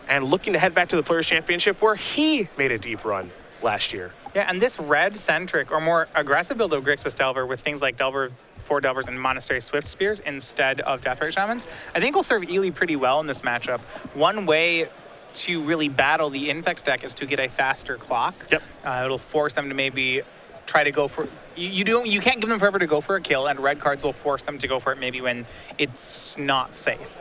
and looking to head back to the Players' Championship where he made a deep run last year. Yeah, and this red-centric or more aggressive build of Grixis Delver with things like Delver, 4 Delvers, and Monastery Swift Spears instead of Deathrite Shamans, I think will serve Ely pretty well in this matchup. One way to really battle the Infect deck is to get a faster clock. Yep. It'll force them to maybe try to go for... You can't give them forever to go for a kill, and red cards will force them to go for it maybe when it's not safe.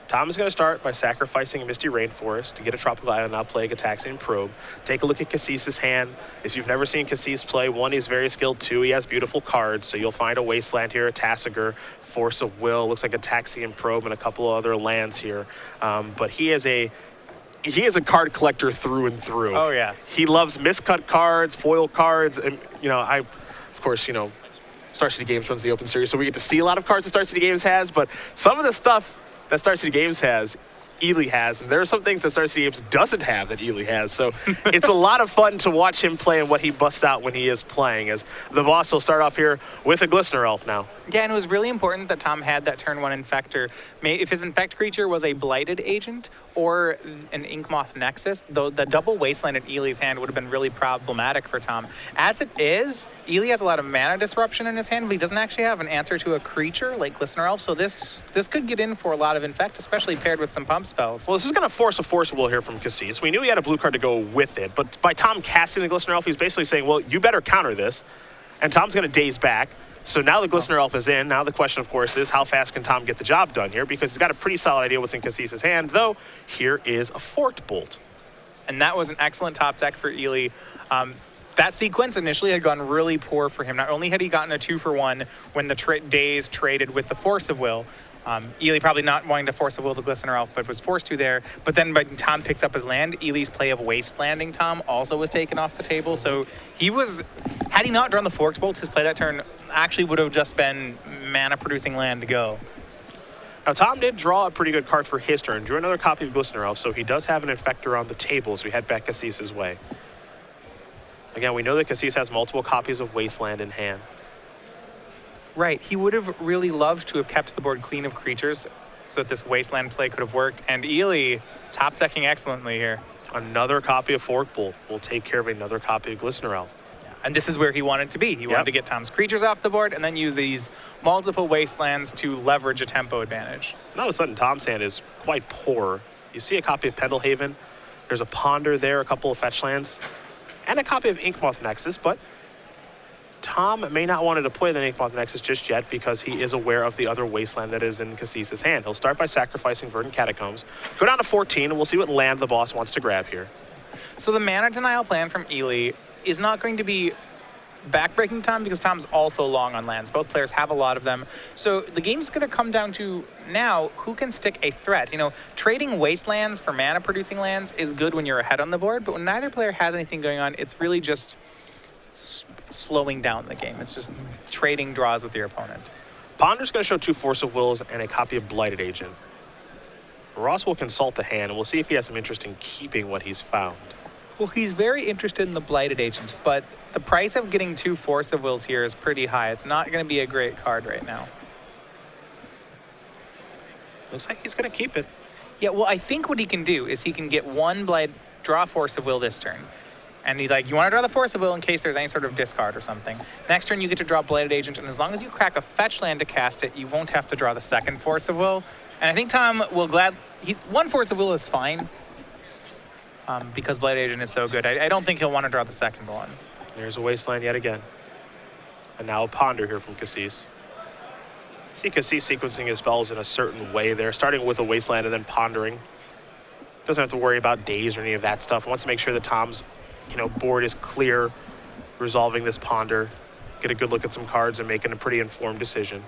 Tom is going to start by sacrificing Misty Rainforest to get a Tropical Island, now playing a Taxian Probe. Take a look at Kassis' hand. If you've never seen Kassis play, 1, he's very skilled, 2, he has beautiful cards, so you'll find a Wasteland here, a Tassiger, Force of Will, looks like a Taxian Probe, and a couple of other lands here. But he is a card collector through and through. Oh, yes. He loves miscut cards, foil cards, and, of course, Star City Games runs the Open Series, so we get to see a lot of cards that Star City Games has, but some of the stuff that Star City Games has, Ely has, and there are some things that Star City Games doesn't have that Ely has. So it's a lot of fun to watch him play and what he busts out when he is playing, as the boss will start off here with a Glistener Elf now. Yeah, and it was really important that Tom had that turn 1 Infector. If his Infect creature was a Blighted Agent or an Inkmoth Nexus, though the double Wasteland in Ely's hand would have been really problematic for Tom. As it is, Ely has a lot of mana disruption in his hand, but he doesn't actually have an answer to a creature like Glistener Elf, so this could get in for a lot of Infect, especially paired with some pump spells. Well, this is going to force a Force of Will here from Kassis. We knew he had a blue card to go with it, but by Tom casting the Glistener Elf, he's basically saying, well, you better counter this, and Tom's going to daze back. So now the Glistener Elf is in. Now the question, of course, is how fast can Tom get the job done here? Because he's got a pretty solid idea what's in Kassis' hand, though here is a Forked Bolt. And that was an excellent top deck for Ely. That sequence initially had gone really poor for him. Not only had he gotten a 2-for-1 when the Daze traded with the Force of Will, Ely probably not wanting to Force of Will the Glistener Elf, but was forced to there. But then when Tom picks up his land, Ely's play of Wastelanding Tom also was taken off the table. So had he not drawn the Forked Bolt, his play that turn actually would have just been mana-producing land to go. Now, Tom did draw a pretty good card for his turn, drew another copy of Glistener Elf, so he does have an Infector on the table as we head back Kassis' way. Again, we know that Kassis has multiple copies of Wasteland in hand. Right, he would have really loved to have kept the board clean of creatures so that this Wasteland play could have worked, and Ely top decking excellently here. Another copy of Forked Bolt will take care of another copy of Glistener Elf. And this is where he wanted to be. He wanted to get Tom's creatures off the board and then use these multiple Wastelands to leverage a tempo advantage. And all of a sudden, Tom's hand is quite poor. You see a copy of Pendlehaven. There's a Ponder there, a couple of fetch lands, and a copy of Inkmoth Nexus, but Tom may not want to deploy the Inkmoth Nexus just yet because he is aware of the other Wasteland that is in Kassis' hand. He'll start by sacrificing Verdant Catacombs, go down to 14, and we'll see what land the boss wants to grab here. So the mana denial plan from Ely is not going to be backbreaking Tom because Tom's also long on lands. Both players have a lot of them. So the game's going to come down to now who can stick a threat. Trading Wastelands for mana producing lands is good when you're ahead on the board, but when neither player has anything going on, it's really just slowing down the game. It's just trading draws with your opponent. Ponder's going to show 2 Force of Wills and a copy of Blighted Agent. Ross will consult the hand, and we'll see if he has some interest in keeping what he's found. Well, he's very interested in the Blighted Agent, but the price of getting 2 Force of Wills here is pretty high. It's not going to be a great card right now. Looks like he's going to keep it. Yeah, well, I think what he can do is he can get 1 draw Force of Will this turn. And he's like, you want to draw the Force of Will in case there's any sort of discard or something. Next turn, you get to draw Blighted Agent, and as long as you crack a fetch land to cast it, you won't have to draw the second Force of Will. And I think Tom will 1 Force of Will is fine because Blighted Agent is so good. I don't think he'll want to draw the second one. There's a Wasteland yet again. And now a Ponder here from Kassis. See Kassis sequencing his spells in a certain way there, starting with a Wasteland and then pondering. Doesn't have to worry about days or any of that stuff. Wants to make sure that Tom's board is clear, resolving this Ponder, get a good look at some cards and making a pretty informed decision.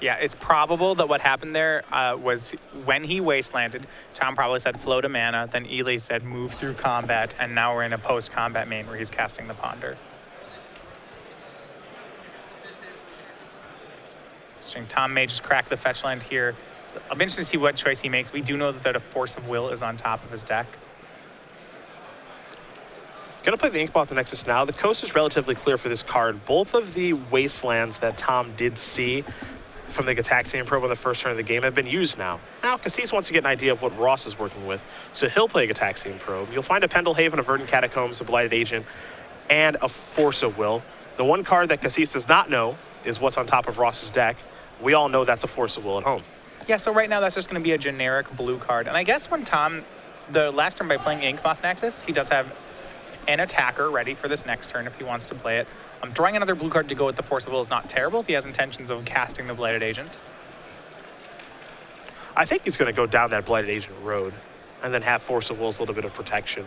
Yeah, it's probable that what happened there was when he Wastelanded, Tom probably said float a mana, then Ely said move through combat, and now we're in a post-combat main where he's casting the Ponder. Tom may just crack the fetch land here. I'm interested to see what choice he makes. We do know that a Force of Will is on top of his deck. Going to play the Inkmoth Nexus now. The coast is relatively clear for this card. Both of the Wastelands that Tom did see from the Gataxian Probe on the first turn of the game have been used now. Now, Kassis wants to get an idea of what Ross is working with, so he'll play a Gataxian Probe. You'll find a Pendlehaven, a Verdant Catacombs, a Blighted Agent, and a Force of Will. The one card that Kassis does not know is what's on top of Ross's deck. We all know that's a Force of Will at home. Yeah, so right now that's just going to be a generic blue card. And I guess when Tom, the last turn by playing Inkmoth Nexus, he does have an attacker ready for this next turn if he wants to play it. Drawing another blue card to go with the Force of Will is not terrible if he has intentions of casting the Blighted Agent. I think he's going to go down that Blighted Agent road and then have Force of Will's a little bit of protection.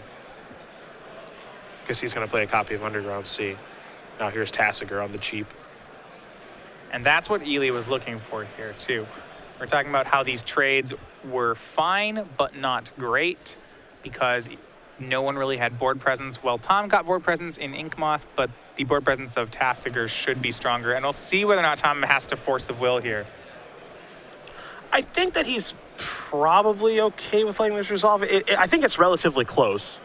Because he's going to play a copy of Underground Sea. Now here's Tasigur on the cheap. And that's what Ely was looking for here, too. We're talking about how these trades were fine, but not great, because no one really had board presence. Well, Tom got board presence in Inkmoth, but the board presence of Tasigur should be stronger. And we'll see whether or not Tom has to Force of Will here. I think that he's probably okay with letting this resolve. I think it's relatively close.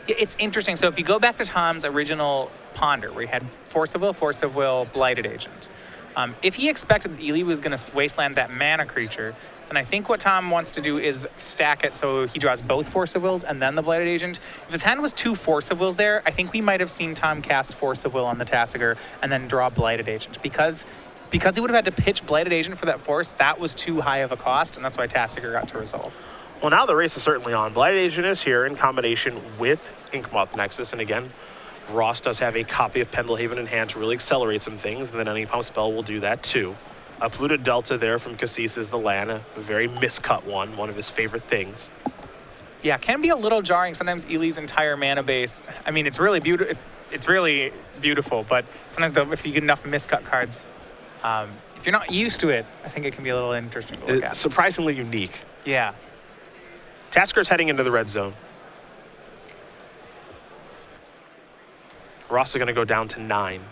It's interesting. So if you go back to Tom's original Ponder, where he had Force of Will, Blighted Agent. If he expected that Ely was going to wasteland that mana creature, then I think what Tom wants to do is stack it so he draws both Force of Wills and then the Blighted Agent. If his hand was 2 Force of Wills there, I think we might have seen Tom cast Force of Will on the Tasigur and then draw Blighted Agent. Because he would have had to pitch Blighted Agent for that Force, that was too high of a cost, and that's why Tasigur got to resolve. Well, now the race is certainly on. Blighted Agent is here in combination with Inkmoth Nexus, and again, Ross does have a copy of Pendlehaven in hand to really accelerate some things, and then any pump spell will do that too. A Polluted Delta there from Kassis is the land, a very miscut one of his favorite things. Yeah, can be a little jarring. Sometimes Ely's entire mana base, I mean, it's really beautiful. It's really beautiful, but sometimes if you get enough miscut cards, if you're not used to it, I think it can be a little interesting to look at. Surprisingly unique. Yeah. Tasker's heading into the red zone. Ross is going to go down to 9.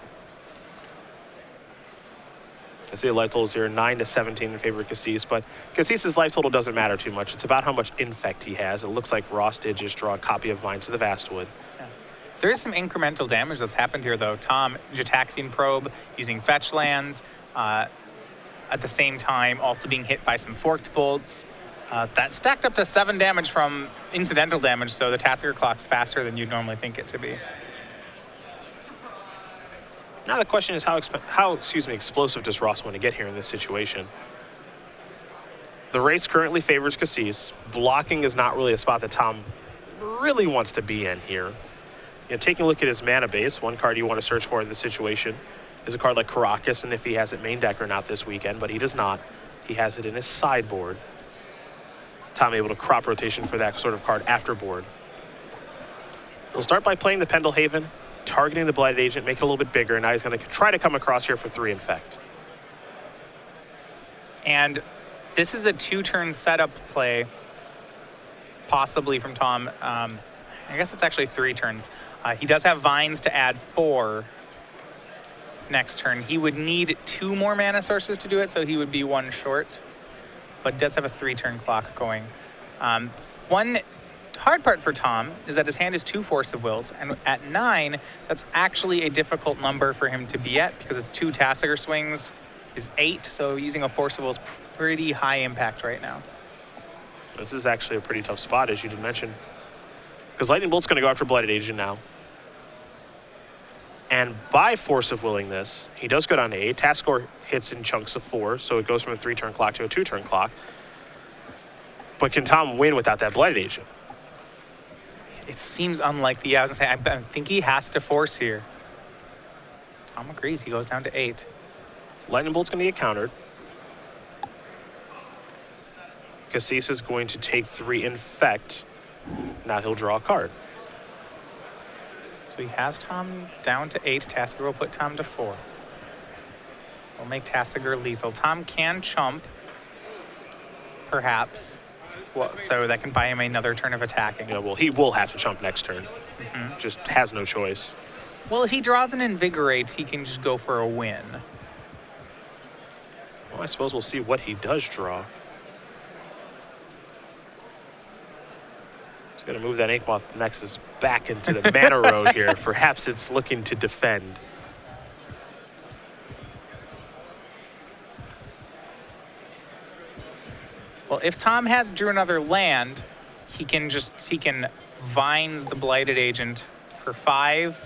I see the life totals here, 9 to 17 in favor of Kassis, but Kassis' life total doesn't matter too much. It's about how much infect he has. It looks like Ross did just draw a copy of Vines to the Vastwood. Yeah. There is some incremental damage that's happened here, though. Tom, Gitaxian Probe, using fetch lands, at the same time also being hit by some Forked Bolts. That stacked up to 7 damage from incidental damage, so the Tasigur clock's faster than you'd normally think it to be. Now the question is how explosive does Ross want to get here in this situation? The race currently favors Kassis. Blocking is not really a spot that Tom really wants to be in here. You know, taking a look at his mana base, one card you want to search for in this situation is a card like Caracas, and if he has it main deck or not this weekend, but he does not. He has it in his sideboard. Tom able to crop rotation for that sort of card after board. We'll start by playing the Pendlehaven, targeting the Blighted Agent, make it a little bit bigger, and now he's going to try to come across here for 3 infect. And this is a 2-turn setup play, possibly from Tom. I guess it's actually 3 turns. He does have Vines to add 4 next turn. He would need 2 more mana sources to do it, so he would be 1 short, but does have a 3-turn clock going. One hard part for Tom is that his hand is 2 Force of Wills, and at 9, that's actually a difficult number for him to be at because it's 2 Tasigur swings is 8, so using a Force of Will is pretty high impact right now. This is actually a pretty tough spot, as you did mention, because Lightning Bolt's going to go after Blighted Agent now. And by Force of Willing this, he does go down to 8. Tasigur hits in chunks of 4, so it goes from a 3-turn clock to a 2-turn clock. But can Tom win without that Blighted Agent? It seems unlikely. Yeah, I was going to say, I think he has to force here. Tom agrees. He goes down to 8. Lightning Bolt's going to get countered. Kassis is going to take 3 infect. Now he'll draw a card. So he has Tom down to 8. Tasigur will put Tom to 4. We'll make Tasigur lethal. Tom can chump, perhaps. Well, so that can buy him another turn of attacking. Yeah, well, he will have to chump next turn. Just has no choice. Well, if he draws an Invigorate, he can just go for a win. Well, I suppose we'll see what he does draw. He's going to move that Inkmoth Nexus back into the mana row here. Perhaps it's looking to defend. Well, if Tom drew another land, he can Vines the Blighted Agent for 5,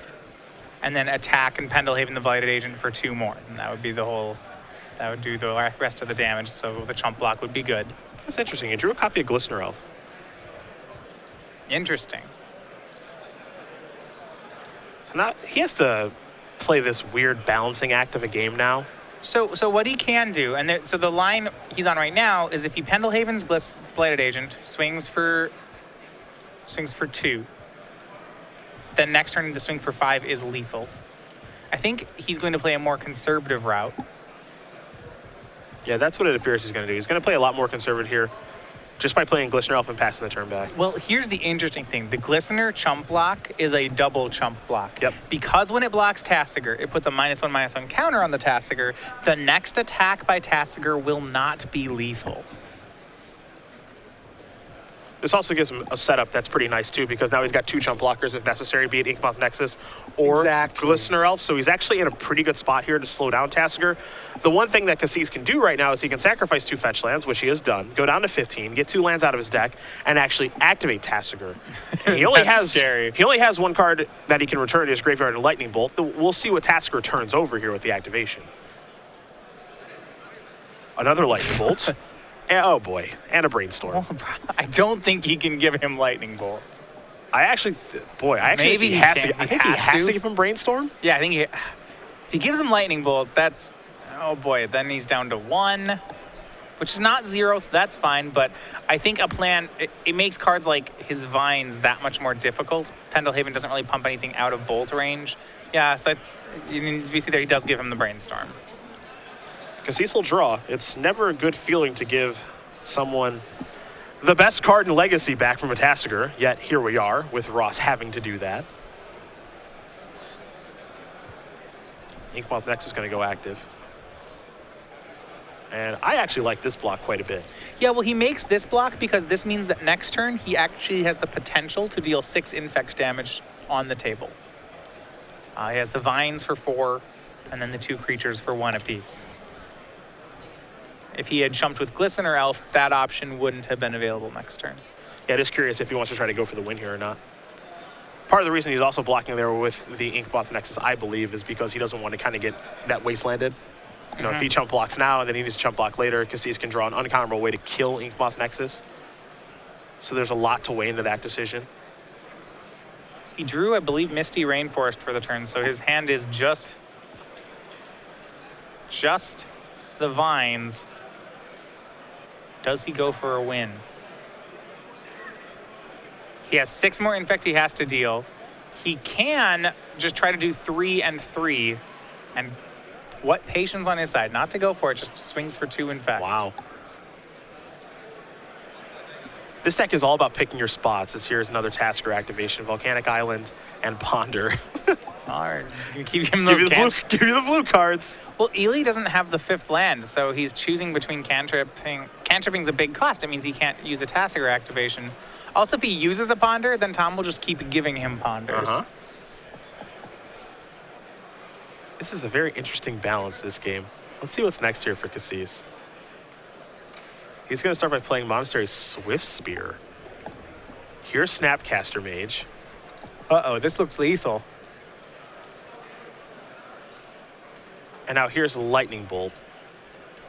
and then attack and Pendelhaven the Blighted Agent for 2 more. And that would be that would do the rest of the damage, so the chump block would be good. That's interesting. He drew a copy of Glistener Elf. Interesting. So now he has to play this weird balancing act of a game now. So what he can do, and so the line he's on right now is if he Pendelhaven's Blighted Agent, swings for 2, then next turn the swing for 5 is lethal. I think he's going to play a more conservative route. Yeah, that's what it appears he's going to do. He's going to play a lot more conservative here just by playing Glistener Elf and passing the turn back. Well, here's the interesting thing. The Glistener chump block is a double chump block. Yep. Because when it blocks Tasigur, it puts a -1/-1 counter on the Tasigur. The next attack by Tasigur will not be lethal. This also gives him a setup that's pretty nice too, because now he's got 2 chump blockers if necessary, be it Inkmoth Nexus or Glistener Elf. So he's actually in a pretty good spot here to slow down Tasigur. The one thing that Kassis can do right now is he can sacrifice 2 fetch lands, which he has done, go down to 15, get 2 lands out of his deck, and actually activate Tasigur. And he only has 1 card that he can return to his graveyard in Lightning Bolt. We'll see what Tasigur turns over here with the activation. Another Lightning Bolt. Oh boy, and a Brainstorm. Well, I don't think he can give him Lightning Bolt. I actually think he has to give him Brainstorm. Yeah, I think if he gives him Lightning Bolt, that's, oh boy, then he's down to 1, which is not 0, so that's fine. But I think a plan, it makes cards like his Vines that much more difficult. Pendelhaven doesn't really pump anything out of Bolt range. Yeah, so we see there he does give him the Brainstorm. Kassis will draw. It's never a good feeling to give someone the best card in Legacy back from a Tasigur, yet here we are with Ross having to do that. Inkmoth Nexus is going to go active. And I actually like this block quite a bit. Yeah, well, he makes this block because this means that next turn he actually has the potential to deal 6 infect damage on the table. He has the Vines for 4, and then the 2 creatures for 1 apiece. If he had jumped with Glistener Elf, that option wouldn't have been available next turn. Yeah, just curious if he wants to try to go for the win here or not. Part of the reason he's also blocking there with the Inkmoth Nexus, I believe, is because he doesn't want to kind of get that wastelanded. You know, if he chump blocks now and then he needs to chump block later, Kassis can draw an uncounterable way to kill Inkmoth Nexus. So there's a lot to weigh into that decision. He drew, I believe, Misty Rainforest for the turn, so his hand is just the Vines. Does he go for a win? He has 6 more infect he has to deal. He can just try to do 3 and 3. And what patience on his side? Not to go for it, just swings for 2 infect. Wow. This deck is all about picking your spots, as here's another Tasigur activation, Volcanic Island and Ponder. All right, give him those give you the blue cards. Well, Ely doesn't have the 5th land, so he's choosing between cantripping. Cantripping's a big cost. It means he can't use a Tasigur activation. Also, if he uses a Ponder, then Tom will just keep giving him Ponders. This is a very interesting balance, this game. Let's see what's next here for Kassis. He's going to start by playing Monastery Swift Spear. Here's Snapcaster Mage. Uh-oh, this looks lethal. And now here's Lightning Bolt.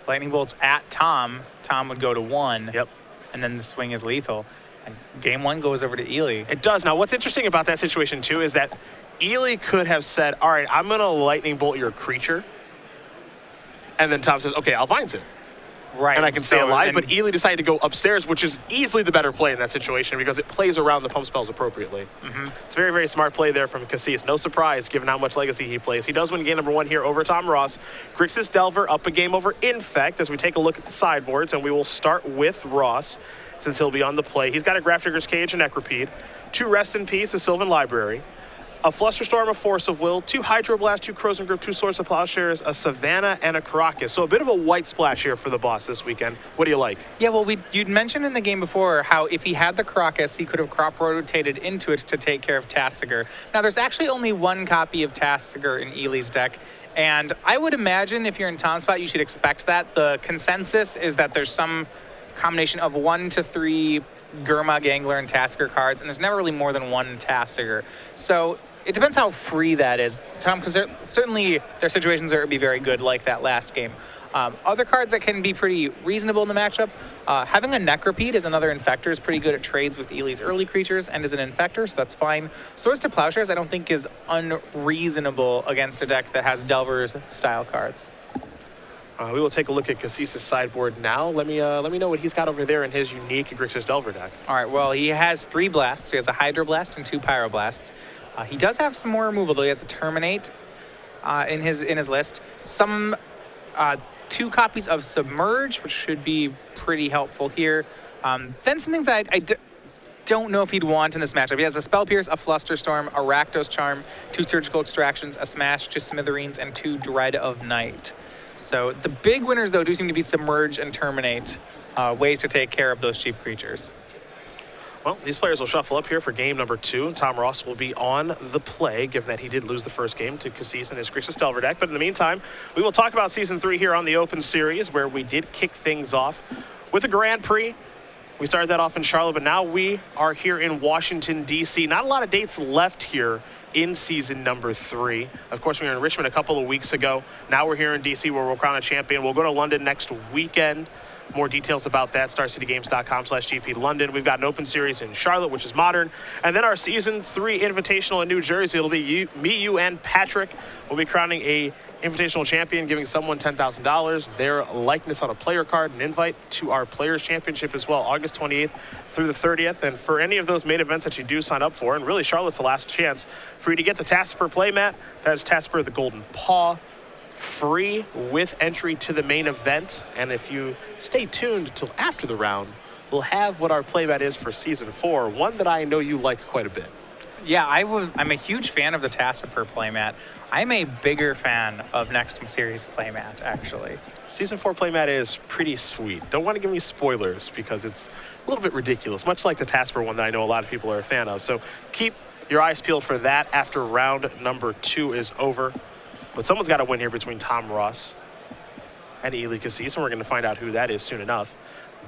Lightning Bolt's at Tom. Tom would go to 1. Yep. And then the swing is lethal. And game 1 goes over to Ely. It does. Now, what's interesting about that situation, too, is that Ely could have said, all right, I'm going to Lightning Bolt your creature. And then Tom says, okay, I'll Vines it. Right. And I can stay alive. But Ely decided to go upstairs, which is easily the better play in that situation because it plays around the pump spells appropriately. It's a very, very smart play there from Kassis. No surprise, given how much Legacy he plays. He does win game number 1 here over Tom Ross. Grixis Delver up a game over Infect as we take a look at the sideboards, and we will start with Ross since he'll be on the play. He's got a Grafdigger's Cage and Necropede, 2 Rest in Peace, a Sylvan Library, a Flusterstorm, a Force of Will, 2 Hydroblast, 2 Crozen Grip, 2 Swords of Plowshares, a Savannah, and a Caracas. So a bit of a white splash here for the boss this weekend. What do you like? Yeah, well, you'd mentioned in the game before how if he had the Caracas, he could have crop rotated into it to take care of Tasigur. Now, there's actually only 1 copy of Tasigur in Ely's deck. And I would imagine if you're in Tom's spot, you should expect that. The consensus is that there's some combination of 1 to 3 Gurma, Gangler, and Tasker cards, and there's never really more than one Tasker. So it depends how free that is, Tom, because certainly there are situations where it would be very good, like that last game. Other cards that can be pretty reasonable in the matchup, having a Necropede as another Infector is pretty good at trades with Ely's early creatures and is an Infector, so that's fine. Swords to Plowshares I don't think is unreasonable against a deck that has Delver-style cards. We will take a look at Kassis' sideboard now. Let me know what he's got over there in his unique Grixis Delver deck. All right, well, he has 3 blasts. He has a Hydroblast and 2 Pyroblasts. He does have some more removal, though. He has a Terminate in his list. Some 2 copies of Submerge, which should be pretty helpful here. Then some things that I don't know if he'd want in this matchup. He has a Spell Pierce, a Flusterstorm, a Rakdos Charm, 2 Surgical Extractions, a Smash to Smithereens, and 2 Dread of Night. So the big winners, though, do seem to be Submerge and Terminate, ways to take care of those cheap creatures. Well, these players will shuffle up here for game number 2. Tom Ross will be on the play, given that he did lose the first game to Kassis and his Grixis Delver deck. But in the meantime, we will talk about Season 3 here on the Open Series, where we did kick things off with a Grand Prix. We started that off in Charlotte, but now we are here in Washington, D.C. Not a lot of dates left here in season number 3. Of course, we were in Richmond a couple of weeks ago. Now we're here in D.C. where we'll crown a champion. We'll go to London next weekend. More details about that, StarCityGames.com/GP London. We've got an Open Series in Charlotte, which is modern. And then our Season 3 Invitational in New Jersey. It'll be me, you, and Patrick. We'll be crowning a Invitational champion, giving someone $10,000, their likeness on a player card, an invite to our Players Championship as well, August 28th through the 30th. And for any of those main events that you do sign up for, and really Charlotte's the last chance for you to get the Tasper playmat. That is Tasper the Golden Paw, free with entry to the main event. And if you stay tuned till after the round, we'll have what our playmat is for Season 4, one that I know you like quite a bit. Yeah, I'm a huge fan of the Tassiper playmat. I'm a bigger fan of next series playmat, actually. Season 4 playmat is pretty sweet. Don't want to give me spoilers because it's a little bit ridiculous, much like the Tasper one that I know a lot of people are a fan of. So keep your eyes peeled for that after round number 2 is over. But someone's got to win here between Tom Ross and Ely Kassis, and we're going to find out who that is soon enough.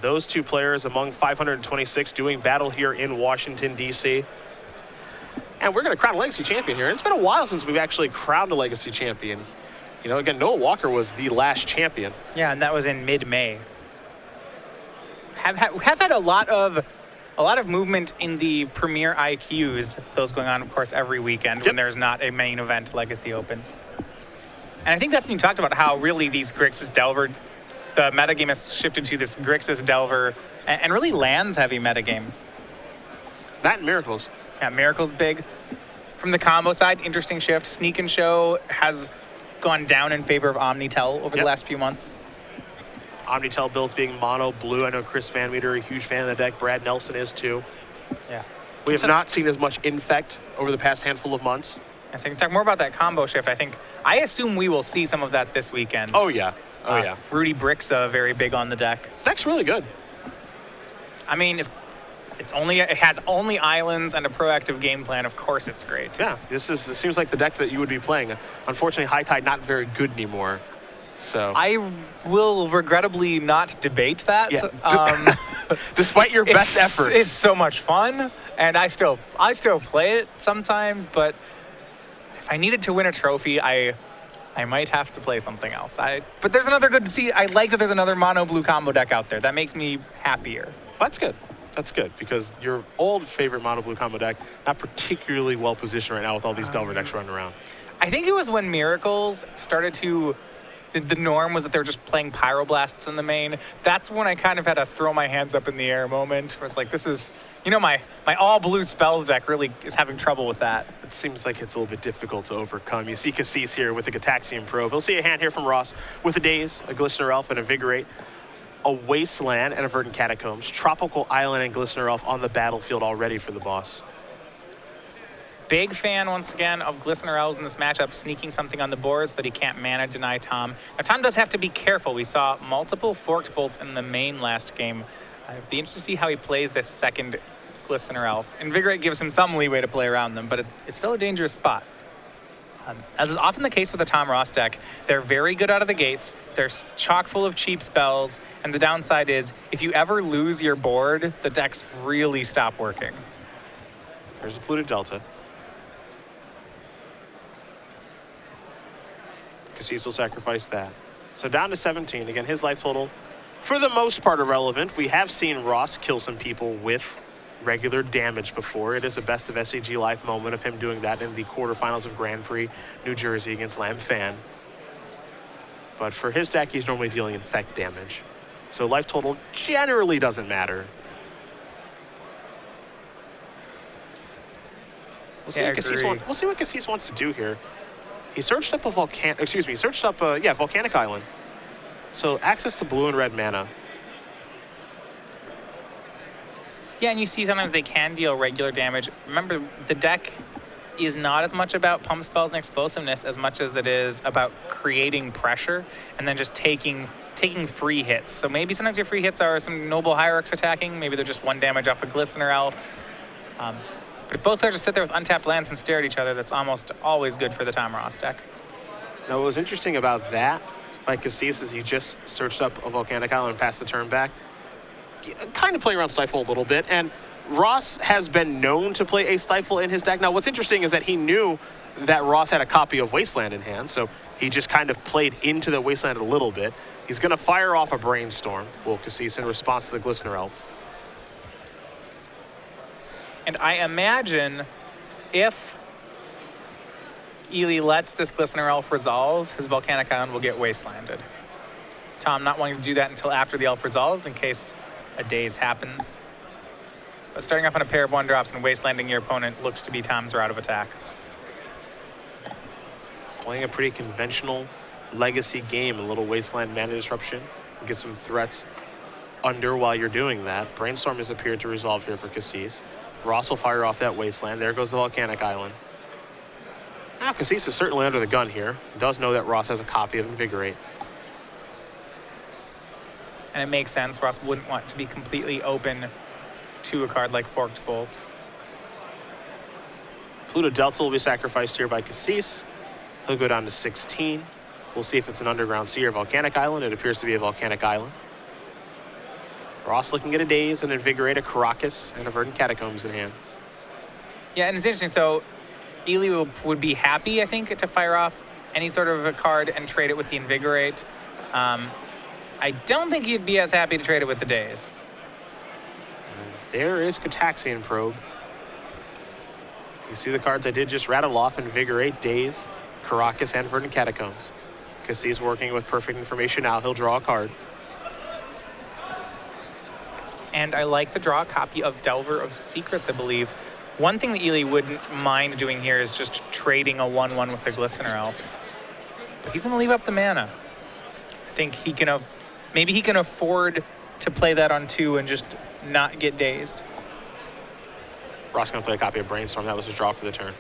Those 2 players among 526 doing battle here in Washington, D.C. And we're going to crown a Legacy Champion here. And it's been a while since we've actually crowned a Legacy Champion. You know, again, Noah Walker was the last champion. Yeah, and that was in mid-May. Have had a lot of movement in the Premier IQs, those going on, of course, every weekend when there's not a main event Legacy Open. And I think that's when you talked about how really these Grixis Delver, the metagame has shifted to this Grixis Delver and really lands-heavy metagame. That and Miracles. Yeah, Miracle's big. From the combo side, interesting shift. Sneak and Show has gone down in favor of Omnitel over the last few months. Omnitel builds being mono blue. I know Chris Van Meter, a huge fan of the deck. Brad Nelson is too. Yeah. We have not seen as much Infect over the past handful of months. And so we can talk more about that combo shift. I assume we will see some of that this weekend. Oh, yeah. Oh, yeah. Rudy Brixa very big on the deck. Deck's really good. I mean, it has only islands and a proactive game plan. Of course it's great. Yeah, it seems like the deck that you would be playing. Unfortunately, High Tide not very good anymore. So I will regrettably not debate that. Yeah. Despite your best efforts. It's so much fun, and I still play it sometimes, but if I needed to win a trophy, I might have to play something else. But there's another I like that there's another mono blue combo deck out there. That makes me happier. That's good. That's good, because your old favorite mono blue combo deck, not particularly well positioned right now with all these Delver decks running around. I think it was when Miracles started to, the norm was that they were just playing Pyroblasts in the main. That's when I kind of had a throw my hands up in the air moment, where it's like, this is, my all blue spells deck really is having trouble with that. It seems like it's a little bit difficult to overcome. You see Kassis here with the Gataxian Probe. We'll see a hand here from Ross with a Daze, a Glistener Elf, and Invigorate. A Wasteland and a Verdant Catacombs. Tropical Island and Glistener Elf on the battlefield already for the boss. Big fan, once again, of Glistener Elves in this matchup, sneaking something on the board so that he can't mana deny Tom. Now, Tom does have to be careful. We saw multiple Forked Bolts in the main last game. I'd be interested to see how he plays this second Glistener Elf. Invigorate gives him some leeway to play around them, but it's still a dangerous spot. As is often the case with the Tom Ross deck, they're very good out of the gates. They're chock full of cheap spells, and the downside is if you ever lose your board, the decks really stop working. There's a Pluto Delta. Kassis will sacrifice that. So down to 17. Again, his life total, for the most part, irrelevant. We have seen Ross kill some people with regular damage before. It is a best of SCG life moment of him doing that in the quarterfinals of Grand Prix New Jersey against Lam Fan. But for his deck, he's normally dealing infect damage. So life total generally doesn't matter. We'll see, we'll see what Kassis wants to do here. He searched up a Volcanic Island. So access to blue and red mana. Yeah, and you see sometimes they can deal regular damage. Remember, the deck is not as much about pump spells and explosiveness as much as it is about creating pressure and then just taking free hits. So maybe sometimes your free hits are some Noble Hierarchs attacking. Maybe they're just 1 damage off a Glistener Elf. But if both players just sit there with untapped lands and stare at each other, that's almost always good for the Tom Ross deck. Now, what was interesting about that by Kassis is he just searched up a Volcanic Island and passed the turn back. Kind of playing around Stifle a little bit, and Ross has been known to play a Stifle in his deck. Now, what's interesting is that he knew that Ross had a copy of Wasteland in hand, so he just kind of played into the Wasteland a little bit. He's going to fire off a Brainstorm, will Kassis, in response to the Glistener Elf. And I imagine if Ely lets this Glistener Elf resolve, his Volcanic Island will get Wastelanded. Tom not wanting to do that until after the Elf resolves in case a daze happens. But starting off on a pair of 1-drops and wastelanding your opponent looks to be Tom's route of attack. Playing a pretty conventional legacy game, a little Wasteland mana disruption. Get some threats under while you're doing that. Brainstorm has appeared to resolve here for Kassis. Ross will fire off that Wasteland. There goes the Volcanic Island. Now Kassis is certainly under the gun here. He does know that Ross has a copy of Invigorate. And it makes sense. Ross wouldn't want to be completely open to a card like Forked Bolt. Pluto Delta will be sacrificed here by Kassis. He'll go down to 16. We'll see if it's an Underground Sea or Volcanic Island. It appears to be a Volcanic Island. Ross looking at a Daze, an Invigorate, a Caracas, and a Verdant Catacombs in hand. Yeah, and it's interesting. So Ely would be happy, I think, to fire off any sort of a card and trade it with the Invigorate. I don't think he'd be as happy to trade it with the Daze. There is Cataxian Probe. You see the cards I did just rattle off: Invigorate, Daze, Caracas, and Verdant Catacombs. Kassis working with perfect information now. He'll draw a card. And I like to draw a copy of Delver of Secrets, I believe. One thing that Ely wouldn't mind doing here is just trading a 1/1 with the Glistener Elf. But he's going to leave up the mana. I think he can, maybe he can afford to play that on 2 and just not get dazed. Ross going to play a copy of Brainstorm. That was his draw for the turn.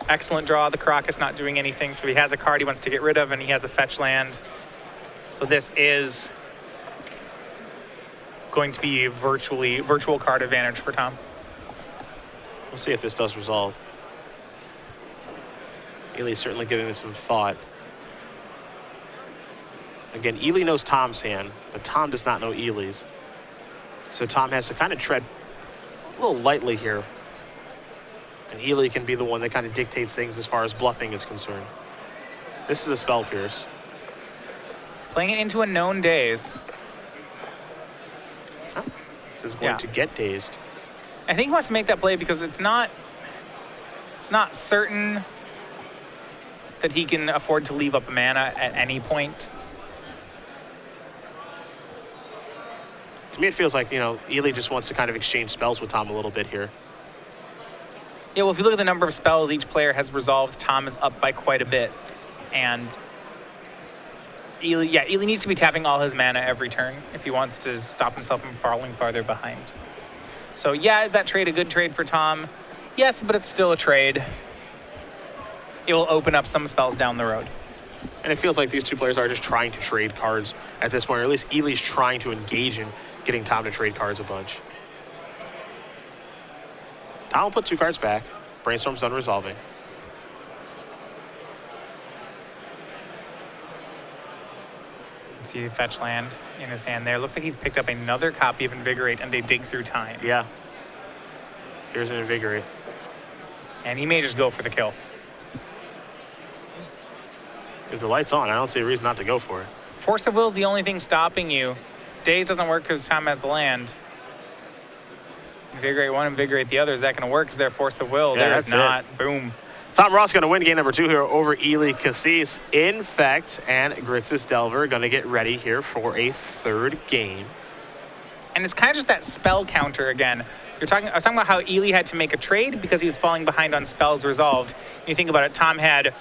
Excellent draw. The Caracas not doing anything, so he has a card he wants to get rid of, and he has a fetch land. So this is going to be virtual card advantage for Tom. We'll see if this does resolve. Ely's certainly giving this some thought. Again, Ely knows Tom's hand, but Tom does not know Ely's. So Tom has to kind of tread a little lightly here. And Ely can be the one that kind of dictates things as far as bluffing is concerned. This is a Spell Pierce. Playing it into a known Daze. Oh, this is going to get dazed. I think he wants to make that play because it's not certain that he can afford to leave up mana at any point. To me, it feels like, Ely just wants to kind of exchange spells with Tom a little bit here. Yeah, well, if you look at the number of spells each player has resolved, Tom is up by quite a bit. And Ely needs to be tapping all his mana every turn if he wants to stop himself from falling farther behind. So yeah, is that trade a good trade for Tom? Yes, but it's still a trade. It will open up some spells down the road. And it feels like these two players are just trying to trade cards at this point, or at least Ely's trying to engage in getting Tom to trade cards a bunch. Tom will put 2 cards back. Brainstorm's done resolving. see fetch land in his hand there. Looks like he's picked up another copy of Invigorate and they dig through time. Yeah. Here's an Invigorate. And he may just go for the kill. If the light's on, I don't see a reason not to go for it. Force of Will is the only thing stopping you. Daze doesn't work because Tom has the land. Invigorate one, Invigorate the other. Is that going to work? Is there Force of Will? Yeah, there is not. it. Boom. Tom Ross going to win game number 2 here over Ely Kassis. Infect and Grixis Delver going to get ready here for a third game. And it's kind of just that spell counter again. I was talking about how Ely had to make a trade because he was falling behind on spells resolved. You think about it, Tom had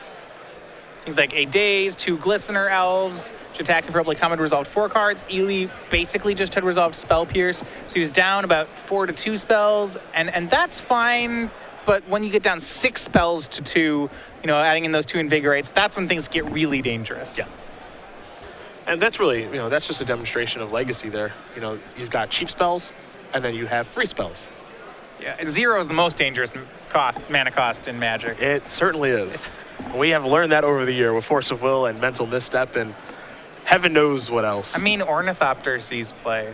things like a Daze, 2 Glistener Elves, Jatax and Purple Tom had resolved 4 cards. Ely basically just had resolved Spell Pierce. So he was down about 4 to 2 spells, and that's fine. But when you get down 6 spells to 2, adding in those 2 Invigorates, that's when things get really dangerous. Yeah. And that's really, that's just a demonstration of legacy there. You've got cheap spells, and then you have free spells. Yeah, 0 is the most dangerous mana cost in Magic. It certainly is. We have learned that over the year with Force of Will and Mental Misstep and heaven knows what else. I mean, Ornithopter sees play.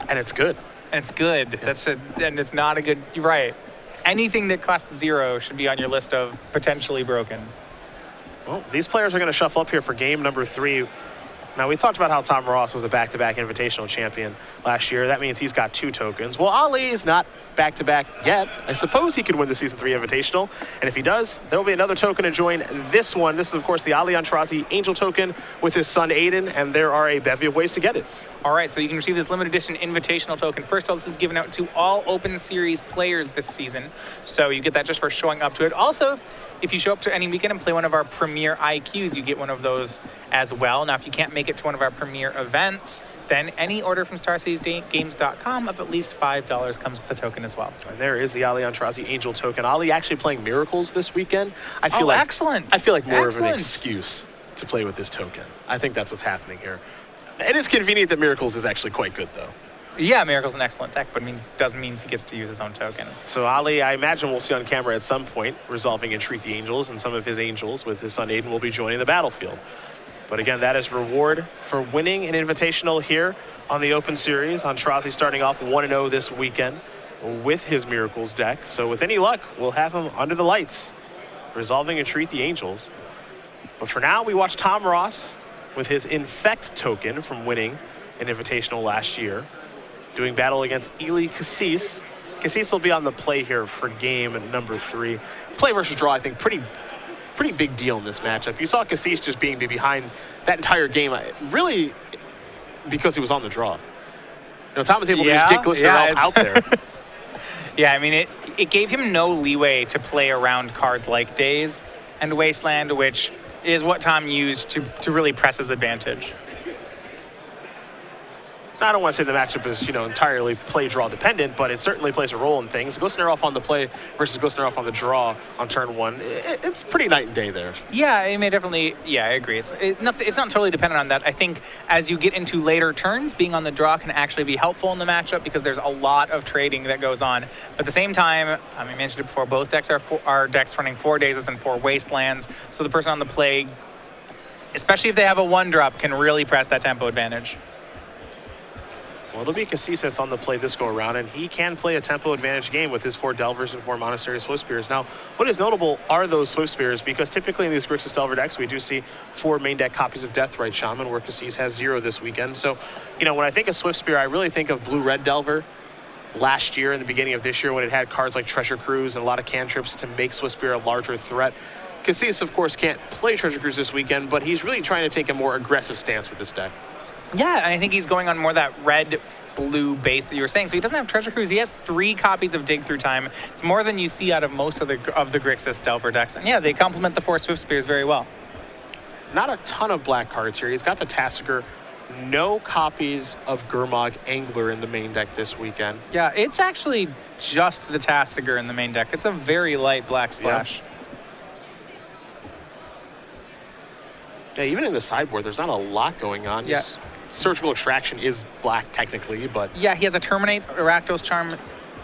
And it's good. And it's good. Yeah. And it's not a good, you're right. Anything that costs 0 should be on your list of potentially broken. Well, these players are going to shuffle up here for game number 3. Now, we talked about how Tom Ross was a back-to-back invitational champion last year. That means he's got 2 tokens. Well, Ali is not back-to-back yet. I suppose he could win the Season 3 invitational. And if he does, there will be another token to join this one. This is, of course, the Ali Antrazi Angel token with his son, Aiden, and there are a bevy of ways to get it. All right, so you can receive this limited edition invitational token. First of all, this is given out to all Open Series players this season. So you get that just for showing up to it. Also, if you show up to any weekend and play one of our premier IQs, you get one of those as well. Now, if you can't make it to one of our premier events, then any order from StarCitiesGames.com of at least $5 comes with a token as well. And there is the Ali Antrazi Angel token. Ali actually playing Miracles this weekend. I feel like excellent. I feel like more of an excuse to play with this token. I think that's what's happening here. It is convenient that Miracles is actually quite good, though. Yeah, Miracle's an excellent deck, but doesn't mean he gets to use his own token. So Ali, I imagine we'll see on camera at some point resolving Entreat the Angels, and some of his angels with his son Aiden will be joining the battlefield. But again, that is reward for winning an invitational here on the Open Series. Antrazi starting off 1-0 this weekend with his Miracles deck. So with any luck, we'll have him under the lights, resolving Entreat the Angels. But for now, we watch Tom Ross with his Infect token from winning an invitational last year, doing battle against Ely Kassis. Kassis will be on the play here for game number 3. Play versus draw, I think, pretty big deal in this matchup. You saw Kassis just being behind that entire game, really because he was on the draw. Tom was able to just get Glistener out there. Yeah, I mean, it gave him no leeway to play around cards like Daze and Wasteland, which is what Tom used to really press his advantage. I don't want to say the matchup is, entirely play-draw dependent, but it certainly plays a role in things. Glistener off on the play versus Glistener off on the draw on turn 1. It's pretty night and day there. Yeah, I mean, definitely, yeah, I agree. It's not totally dependent on that. I think as you get into later turns, being on the draw can actually be helpful in the matchup because there's a lot of trading that goes on. But at the same time, I mentioned it before, both decks are decks running 4 Dazes and 4 Wastelands, so the person on the play, especially if they have a 1-drop, can really press that tempo advantage. Well, it'll be Kassis that's on the play this go around, and he can play a tempo advantage game with his 4 Delvers and 4 Monastery Swift Spears. Now, what is notable are those Swift Spears, because typically in these Grixis Delver decks, we do see 4 main deck copies of Deathrite Shaman, where Kassis has 0 this weekend. So, when I think of Swift Spear, I really think of Blue-Red Delver last year and the beginning of this year when it had cards like Treasure Cruise and a lot of cantrips to make Swift Spear a larger threat. Kassis, of course, can't play Treasure Cruise this weekend, but he's really trying to take a more aggressive stance with this deck. Yeah, and I think he's going on more that red-blue base that you were saying. So he doesn't have Treasure Cruise. He has 3 copies of Dig Through Time. It's more than you see out of most of the Grixis Delver decks. And yeah, they complement the 4 Swift Spears very well. Not a ton of black cards here. He's got the Tassiger. No copies of Gurmag Angler in the main deck this weekend. Yeah, it's actually just the Tassiger in the main deck. It's a very light black splash. Yeah, even in the sideboard, there's not a lot going on. Yeah. Surgical Extraction is black technically, but... Yeah, he has a Terminate, a Rakdos Charm,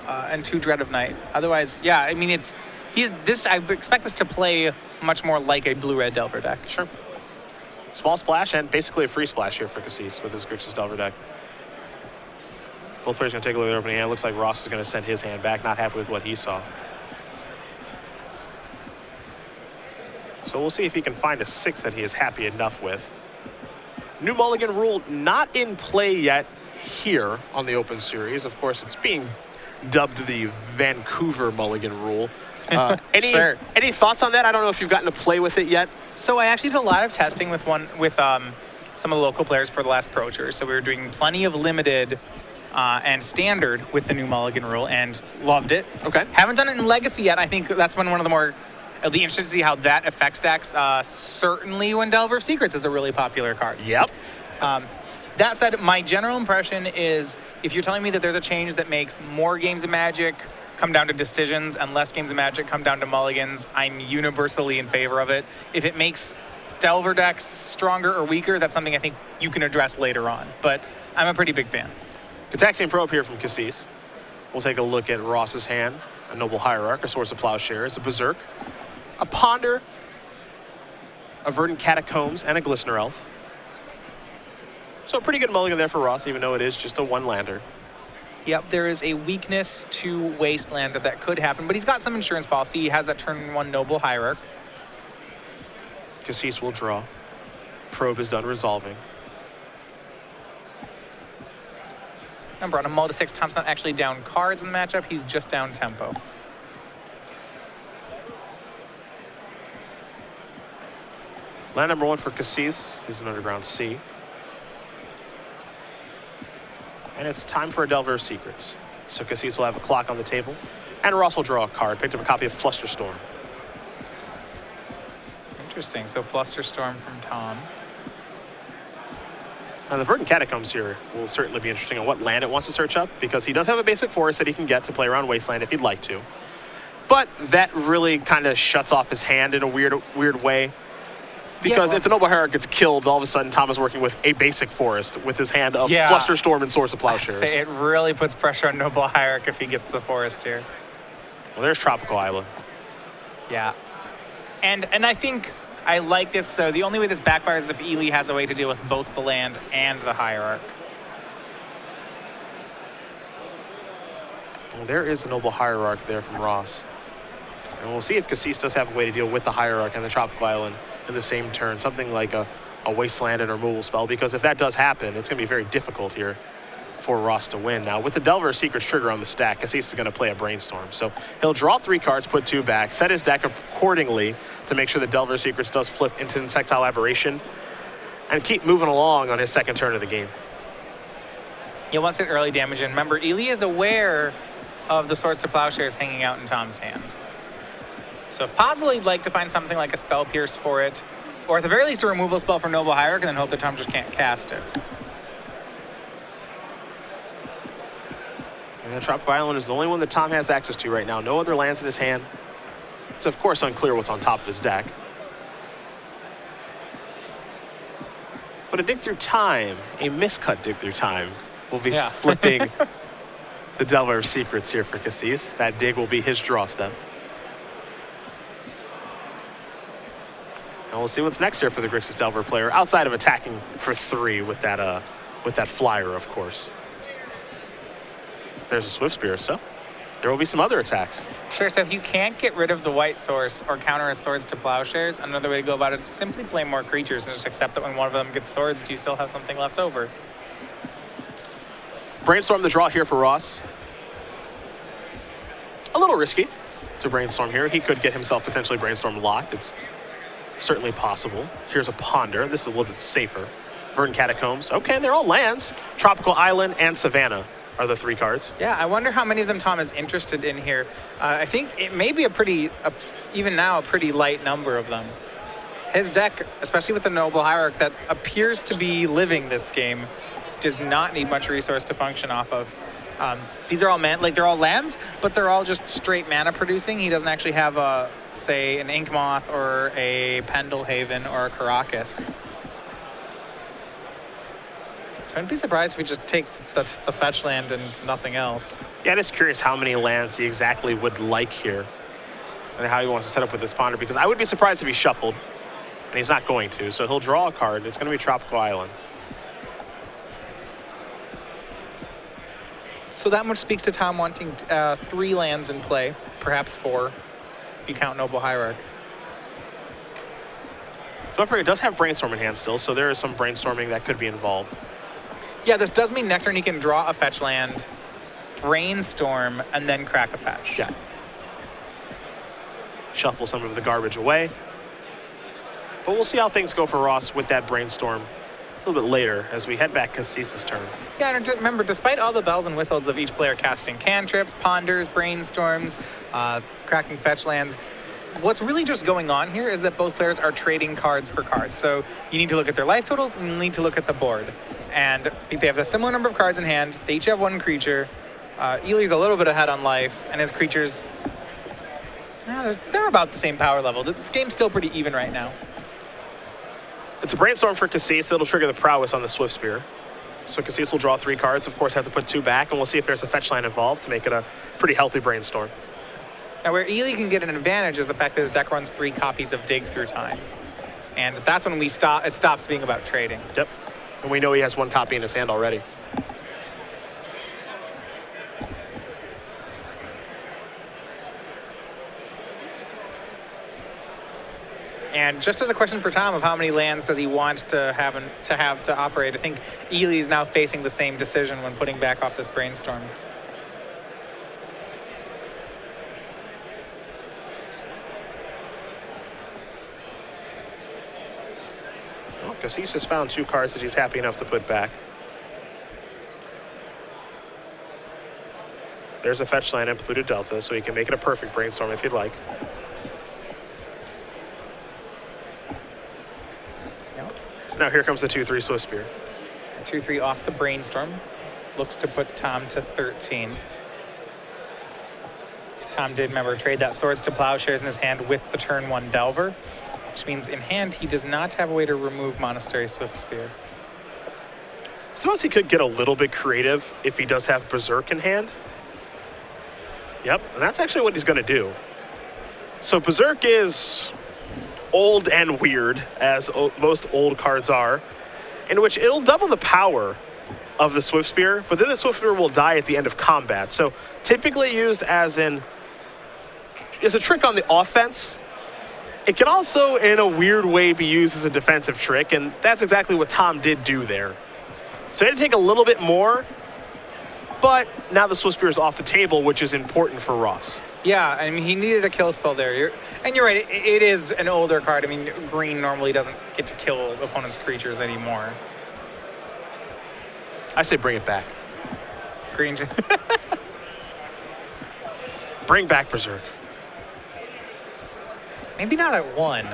and 2 Dread of Night. Otherwise, yeah, I mean, I expect this to play much more like a blue-red Delver deck. Sure. Small splash and basically a free splash here for Kassis with his Grixis Delver deck. Both players going to take a look at their opening hand. Looks like Ross is going to send his hand back, not happy with what he saw. So we'll see if he can find a 6 that he is happy enough with. New Mulligan rule not in play yet here on the Open Series. Of course, it's being dubbed the Vancouver Mulligan rule. Sure. Any thoughts on that? I don't know if you've gotten to play with it yet. So I actually did a lot of testing with some of the local players for the last Pro Tour. So we were doing plenty of limited and standard with the new Mulligan rule and loved it. Okay. Haven't done it in Legacy yet. I think that's one of the more. It'll be interesting to see how that affects decks. Certainly when Delver of Secrets is a really popular card. Yep. That said, my general impression is if you're telling me that there's a change that makes more games of Magic come down to decisions and less games of Magic come down to mulligans, I'm universally in favor of it. If it makes Delver decks stronger or weaker, that's something I think you can address later on. But I'm a pretty big fan. Gataxian Probe here from Kassis. We'll take a look at Ross's hand. A Noble Hierarch, a Source of Plowshares, a Berserk, a Ponder, a Verdant Catacombs, and a Glistener Elf. So a pretty good mulligan there for Ross, even though it is just a one-lander. Yep, there is a weakness to Wasteland that could happen, but he's got some insurance policy. He has that turn 1 Noble Hierarch. Kassis will draw. Probe is done resolving. Remember, on a mull to 6, Tom's not actually down cards in the matchup, he's just down tempo. Land number 1 for Kassis is an Underground Sea. And it's time for a Delver of Secrets. So Kassis will have a clock on the table. And Ross will draw a card. Picked up a copy of Flusterstorm. Interesting. So Flusterstorm from Tom. Now the Verdant Catacombs here will certainly be interesting on what land it wants to search up, because he does have a basic forest that he can get to play around Wasteland if he'd like to. But that really kind of shuts off his hand in a weird way. Because if the Noble Hierarch gets killed, all of a sudden Tom is working with a basic forest with his hand of Flusterstorm and Source of Plowshares. It really puts pressure on Noble Hierarch if he gets the forest here. Well, there's Tropical Island. Yeah. And I think I like this. So the only way this backfires is if Ely has a way to deal with both the land and the Hierarch. Well, there is a Noble Hierarch there from Ross. And we'll see if Kassis does have a way to deal with the Hierarch and the Tropical Island in the same turn. Something like a Wasteland and a removal spell, because if that does happen, it's going to be very difficult here for Ross to win. Now, with the Delver of Secrets trigger on the stack, Kassis is going to play a Brainstorm. So he'll draw 3 cards, put 2 back, set his deck accordingly to make sure the Delver of Secrets does flip into Insectile Aberration, and keep moving along on his second turn of the game. He wants an early damage in. Remember, Ely is aware of the Swords to Plowshares hanging out in Tom's hand. So if possible, he'd like to find something like a Spell Pierce for it, or at the very least a removal spell for Noble Hierarch, and then hope that Tom just can't cast it. And the Tropical Island is the only one that Tom has access to right now. No other lands in his hand. It's of course unclear what's on top of his deck. But a Dig Through Time, a miscut Dig Through Time, will be flipping the Delver of Secrets here for Kassis. That dig will be his draw step. And we'll see what's next here for the Grixis Delver player, outside of attacking for 3 with that flyer, of course. There's a Swift Spear, so there will be some other attacks. Sure, so if you can't get rid of the white source or counter a Swords to Plowshares, another way to go about it is to simply play more creatures and just accept that when one of them gets swords, do you still have something left over? Brainstorm the draw here for Ross. A little risky to Brainstorm here. He could get himself potentially Brainstorm locked. It's certainly possible. Here's a Ponder. This is a little bit safer. Verdant Catacombs. Okay, they're all lands. Tropical Island and Savannah are the 3 cards. Yeah, I wonder how many of them Tom is interested in here. I think it may be even now, a pretty light number of them. His deck, especially with the Noble Hierarch that appears to be living this game, does not need much resource to function off of. These are all they're all lands, but they're all just straight mana producing. He doesn't actually have say an Ink Moth or a Pendelhaven or a Caracas. So I'd be surprised if he just takes the fetch land and nothing else. Yeah, I'm just curious how many lands he exactly would like here and how he wants to set up with this Ponder, because I would be surprised if he shuffled and he's not going to. So he'll draw a card. It's going to be Tropical Island. So that much speaks to Tom wanting 3 lands in play, perhaps 4, if you count Noble Hierarch. So it does have Brainstorm in hand still, so there is some brainstorming that could be involved. Yeah, this does mean next turn he can draw a fetch land, brainstorm, and then crack a fetch. Yeah. Shuffle some of the garbage away. But we'll see how things go for Ross with that brainstorm a little bit later as we head back Kassis' turn. Yeah, and remember, despite all the bells and whistles of each player casting cantrips, ponders, brainstorms, cracking fetch lands, what's really just going on here is that both players are trading cards for cards. So you need to look at their life totals and you need to look at the board. And they have a similar number of cards in hand. They each have 1 creature. Ely's a little bit ahead on life, and his creatures, they're about the same power level. This game's still pretty even right now. It's a brainstorm for Kassis that'll trigger the prowess on the Swift Spear. So Kassis will draw 3 cards, of course have to put 2 back, and we'll see if there's a fetch line involved to make it a pretty healthy brainstorm. Now where Ely can get an advantage is the fact that his deck runs 3 copies of Dig Through Time. And that's when it stops being about trading. Yep. And we know he has 1 copy in his hand already. And just as a question for Tom of how many lands does he want to have to operate, I think Ely's now facing the same decision when putting back off this brainstorm. Well, Kassis has found 2 cards that he's happy enough to put back. There's a fetch land in Polluted Delta, so he can make it a perfect brainstorm if he'd like. Now here comes the 2/3 Swift Spear. 2/3 off the brainstorm. Looks to put Tom to 13. Tom did, remember, trade that Swords to Plowshares in his hand with the turn 1 Delver, which means in hand he does not have a way to remove Monastery Swift Spear. I suppose he could get a little bit creative if he does have Berserk in hand. Yep, and that's actually what he's going to do. So Berserk is old and weird, as most old cards are, in which it'll double the power of the Swift Spear, but then the Swift Spear will die at the end of combat. So typically used as a trick on the offense. It can also, in a weird way, be used as a defensive trick, and that's exactly what Tom did do there. So he had to take a little bit more, but now the Swift Spear is off the table, which is important for Ross. Yeah, I mean, he needed a kill spell there. You're right, it is an older card. I mean, green normally doesn't get to kill opponent's creatures anymore. I say bring it back. Green. Bring back Berserk. Maybe not at 1.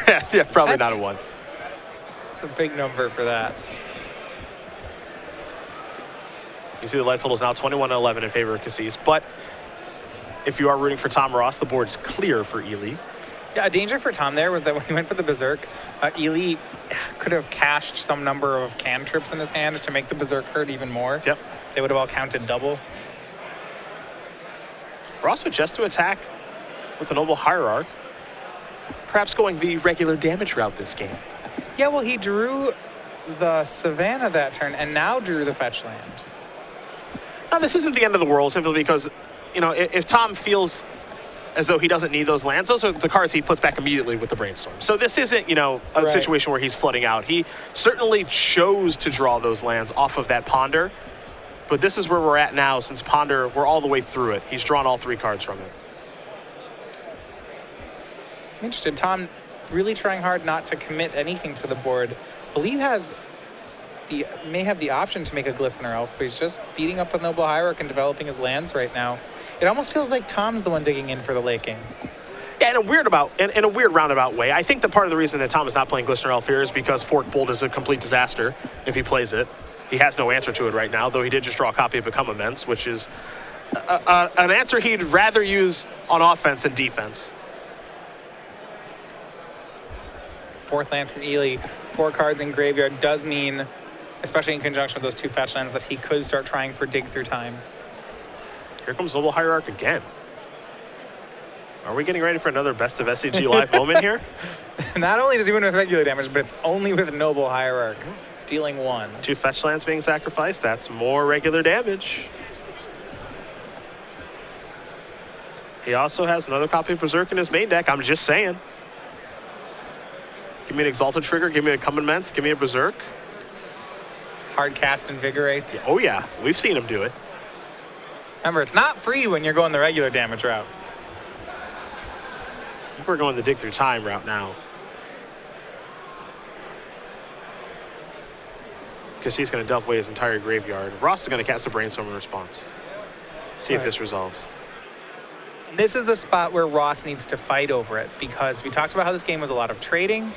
Yeah, probably not at 1. It's a big number for that. You see the life total is now 21-11 in favor of Kassis, but if you are rooting for Tom Ross, the board is clear for Ely. Yeah, a danger for Tom there was that when he went for the Berserk, Ely could have cached some number of cantrips in his hand to make the Berserk hurt even more. Yep. They would have all counted double. Ross would just to attack with the Noble Hierarch, perhaps going the regular damage route this game. Yeah, well, he drew the Savannah that turn and now drew the fetch land. Now, this isn't the end of the world simply because, you know, if Tom feels as though he doesn't need those lands, those are the cards he puts back immediately with the Brainstorm. So this isn't, you know, a situation where he's flooding out. He certainly chose to draw those lands off of that Ponder, but this is where we're at now since Ponder, we're all the way through it. He's drawn all 3 cards from it. I'm interested. Tom really trying hard not to commit anything to the board. I believe may have the option to make a Glistener Elf, but he's just beating up with Noble Hierarch and developing his lands right now. It almost feels like Tom's the one digging in for the late game. Yeah, in a weird roundabout way. I think that part of the reason that Tom is not playing Glistener Elf here is because Fork Bolt is a complete disaster if he plays it. He has no answer to it right now, though he did just draw a copy of Become Immense, which is an answer he'd rather use on offense than defense. 4th land from Ely, 4 cards in graveyard does mean, especially in conjunction with those 2 fetch lands, that he could start trying for Dig Through Times. Here comes Noble Hierarch again. Are we getting ready for another best of SCG live moment here? Not only does he win with regular damage, but it's only with Noble Hierarch, dealing 1. 2 fetch lands being sacrificed. That's more regular damage. He also has another copy of Berserk in his main deck. I'm just saying. Give me an Exalted Trigger. Give me a Come Immense. Give me a Berserk. Hard cast Invigorate. Oh, yeah. We've seen him do it. Remember, it's not free when you're going the regular damage route. I think we're going the Dig Through Time route now. Because he's going to delve away his entire graveyard. Ross is going to cast a Brainstorm in response. See if this resolves. This is the spot where Ross needs to fight over it, because we talked about how this game was a lot of trading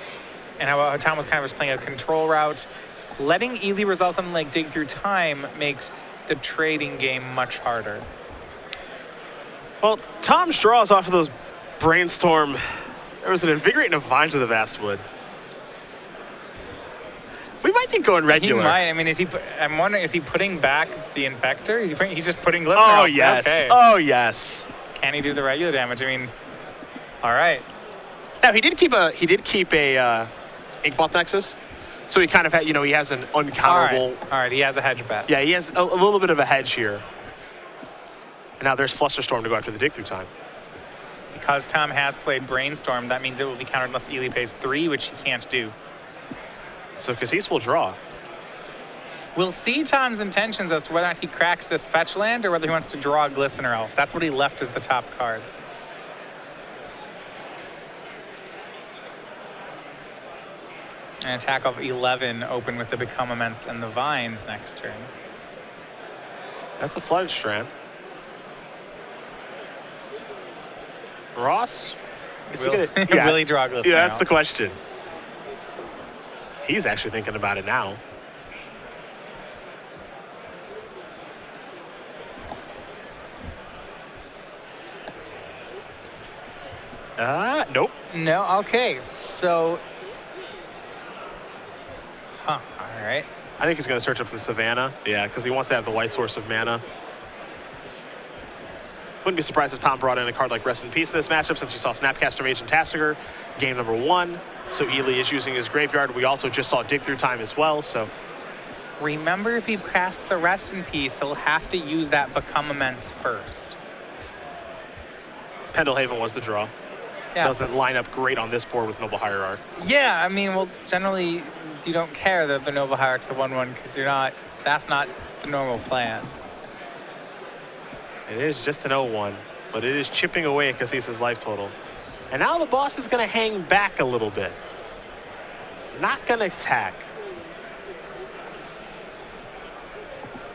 and how Tom was kind of playing a control route. Letting Ely resolve something like Dig Through Time makes the trading game much harder. Well, Tom's draws off of those Brainstorm. There was an Invigorate and a Vine to the Vastwood. We might be going regular. He might. I mean, I'm wondering, is he putting back the Infector? He's just putting Glistener Oh, off. yes. Okay. Oh, yes. Can he do the regular damage? I mean, all right. Now, he did keep a Inkmoth Nexus. So he kind of had, he has an uncounterable. All right, he has a hedge bet. Yeah, he has a little bit of a hedge here. And now there's Flusterstorm to go after the Dig Through Time. Because Tom has played Brainstorm, that means it will be countered unless Ely pays 3, which he can't do. So Kassis will draw. We'll see Tom's intentions as to whether or not he cracks this fetch land or whether he wants to draw a Glistener Elf. That's what he left as the top card. An attack of 11 open with the Become Immense and the Vines next turn. That's a Flooded Strand. Ross? Will he draw a Glistener Yeah, that's Elf? the question. He's actually thinking about it now. Nope. No, okay. So, all right. I think he's going to search up the Savannah. Yeah, because he wants to have the white source of mana. Wouldn't be surprised if Tom brought in a card like Rest in Peace in this matchup, since you saw Snapcaster Mage and Tasigur game number 1. So Ely is using his graveyard. We also just saw Dig Through Time as well. So Remember, if he casts a Rest in Peace, he'll have to use that Become Immense first. Pendelhaven was the draw. Yeah. Doesn't line up great on this board with Noble Hierarch. Yeah, I mean, well, generally, you don't care that the Noble Hierarch's a 1/1 because that's not the normal plan. It is just an 0-1, but it is chipping away at Kassis' life total. And now the boss is going to hang back a little bit. Not going to attack.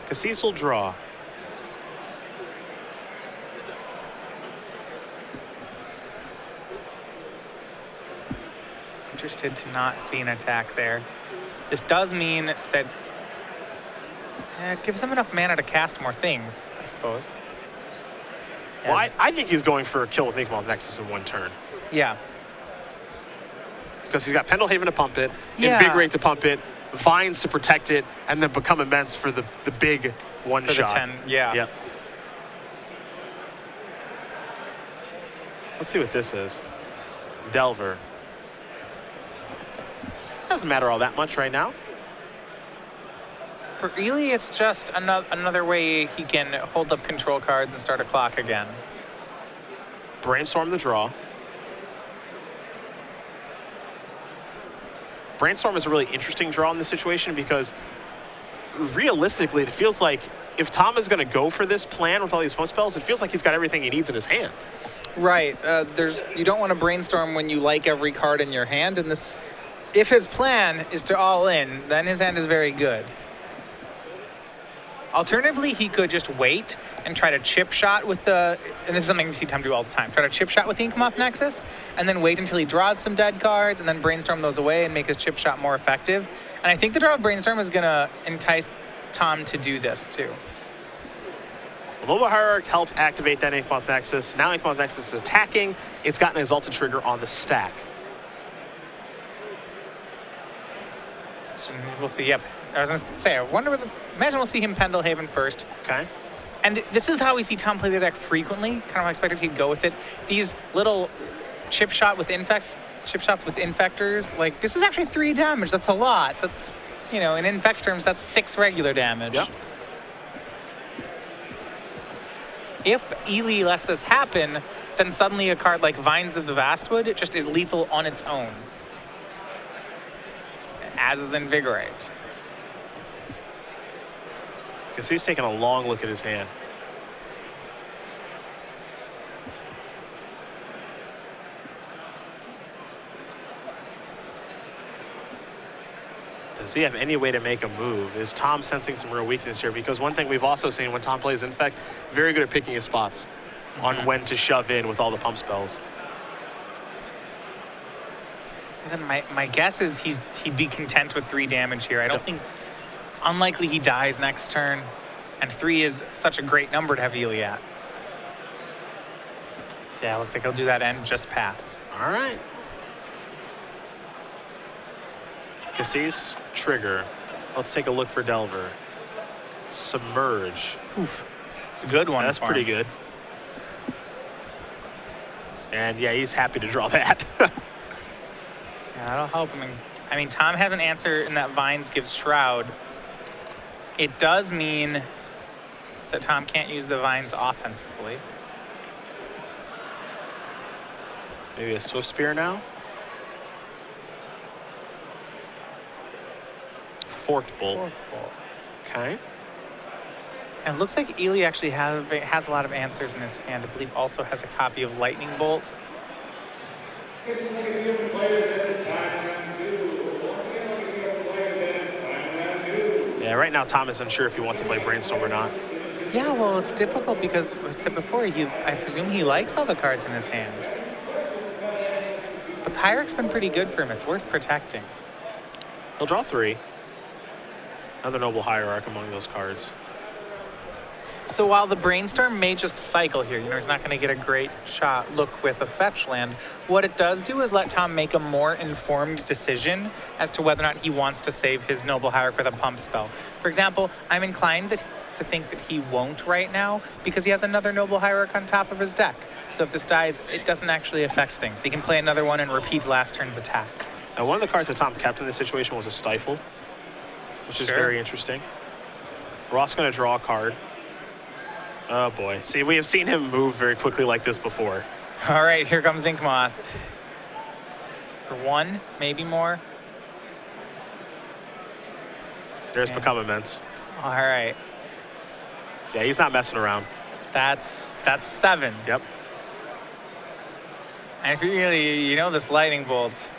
Kassis will draw. Interested to not see an attack there. This does mean that it gives him enough mana to cast more things, I suppose. Well, I think he's going for a kill with Inkmoth Nexus in 1 turn. Yeah. Because he's got Pendelhaven to pump it, Yeah. Invigorate to pump it, Vines to protect it, and then Become Immense for the big one For shot. the 10, yeah. Yep. Let's see what this is. Delver. Doesn't matter all that much right now. For Ely, it's just another way he can hold up control cards and start a clock again. Brainstorm the draw. Brainstorm is a really interesting draw in this situation because realistically, it feels like if Tom is going to go for this plan with all these post spells, it feels like he's got everything he needs in his hand. Right. You don't want to brainstorm when you like every card in your hand, and this, if his plan is to all in, then his hand is very good. Alternatively, he could just wait and try to chip shot with the, and this is something we see Tom do all the time, try to chip shot with the Inkmoth Nexus, and then wait until he draws some dead cards, and then brainstorm those away and make his chip shot more effective. And I think the draw of brainstorm is going to entice Tom to do this too. Well, Noble Hierarch helped activate that Inkmoth Nexus. Now Inkmoth Nexus is attacking. It's gotten an Exalted Trigger on the stack. So we'll see, yep. I was going to say, I wonder imagine we'll see him Pendelhaven first. Okay. And this is how we see Tom play the deck frequently. Kind of how I expected he'd go with it. These little chip shots with infectors, like this is actually 3 damage. That's a lot. That's, you know, in infect terms, that's 6 regular damage. Yep. If Ely lets this happen, then suddenly a card like Vines of the Vastwood just is lethal on its own. As is Invigorate. Because he's taking a long look at his hand. Does he have any way to make a move? Is Tom sensing some real weakness here? Because one thing we've also seen when Tom plays Infect, very good at picking his spots on when to shove in with all the pump spells. Listen, my guess is he'd be content with 3 damage here. I don't think it's unlikely he dies next turn, and 3 is such a great number to have Ely at. Yeah, looks like he'll do that and just pass. All right. Kassis, trigger. Let's take a look for Delver. Submerge. Oof. It's a good one. That's pretty good. And yeah, he's happy to draw that. Yeah, that'll help him. I mean, Tom has an answer in that Vines gives Shroud. It does mean that Tom can't use the Vines offensively. Maybe a Swift Spear now? Forked Bolt. Okay. And it looks like Ely actually has a lot of answers in his hand. I believe also has a copy of Lightning Bolt. Yeah, right now Tom is unsure if he wants to play Brainstorm or not. Yeah, well, it's difficult because I said before, I presume he likes all the cards in his hand. But the Hierarch's been pretty good for him. It's worth protecting. He'll draw 3. Another Noble Hierarch among those cards. So while the Brainstorm may just cycle here, you know, he's not going to get a great shot look with a fetch land, what it does do is let Tom make a more informed decision as to whether or not he wants to save his Noble Hierarch with a pump spell. For example, I'm inclined to think that he won't right now because he has another Noble Hierarch on top of his deck. So if this dies, it doesn't actually affect things. He can play another one and repeat last turn's attack. Now, one of the cards that Tom kept in this situation was a Stifle, which is very interesting. Ross going to draw a card. Oh boy. See, we have seen him move very quickly like this before. All right, here comes Inkmoth. For 1, maybe more. There's Become Immense. All right. Yeah, he's not messing around. That's 7. Yep. And if you really, you know, this Lightning Bolt,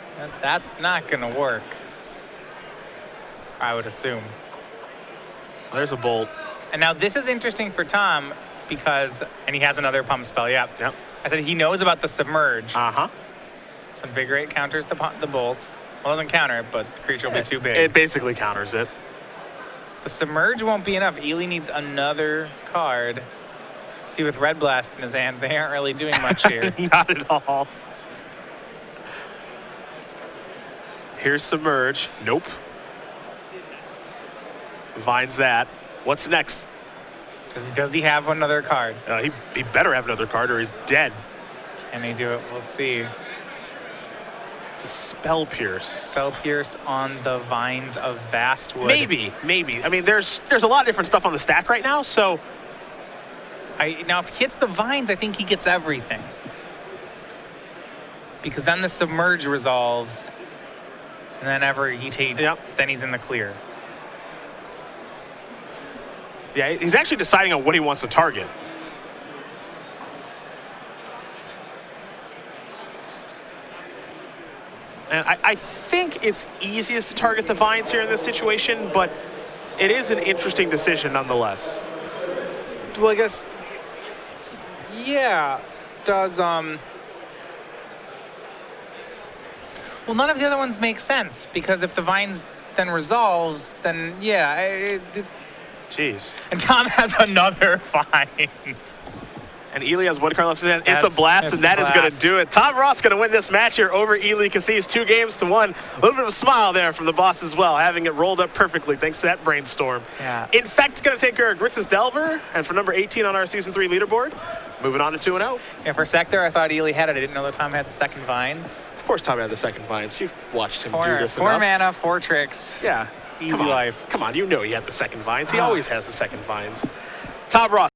that's not going to work, I would assume. Well, there's a Bolt. And now this is interesting for Tom because, and he has another pump spell, yep. I said he knows about the Submerge. Uh-huh. So Invigorate counters the Bolt. Well, it doesn't counter it, but the creature will be too big. It basically counters it. The Submerge won't be enough. Ely needs another card. See, with Red Blast in his hand, they aren't really doing much here. Not at all. Here's Submerge. Nope. Vines that. What's next? Does he have another card? He better have another card or he's dead. Can he do it? We'll see. It's a Spell Pierce. Spell Pierce on the Vines of Vastwood. Maybe. I mean, there's a lot of different stuff on the stack right now, so... Now, if he hits the Vines, I think he gets everything. Because then the Submerge resolves, and then he's in the clear. Yeah, he's actually deciding on what he wants to target. And I think it's easiest to target the Vines here in this situation, but it is an interesting decision nonetheless. Well, I guess, yeah, does, well, none of the other ones make sense, because if the Vines then resolves, then, yeah, Jeez. And Tom has another Vines. And Ely has one card left in his hand. It's a That's- blast, it's and that a is going to blast. do it. Tom Ross going to win this match here over Ely Kassis, 2-1. A little bit of a smile there from the boss as well, having it rolled up perfectly thanks to that brainstorm. Yeah. In fact, going to take care of Grixis Delver, and for number 18 on our Season 3 leaderboard, moving on to 2-0. Yeah, for a sec there, I thought Ely had it. I didn't know that Tom had the second vines. Of course, Tom had the second vines. You've watched him do Four this enough. mana, 4 tricks. Yeah. Easy Come on. life. Come on, you know he had the second vines. He Ah. always has the second vines. Tom Ross.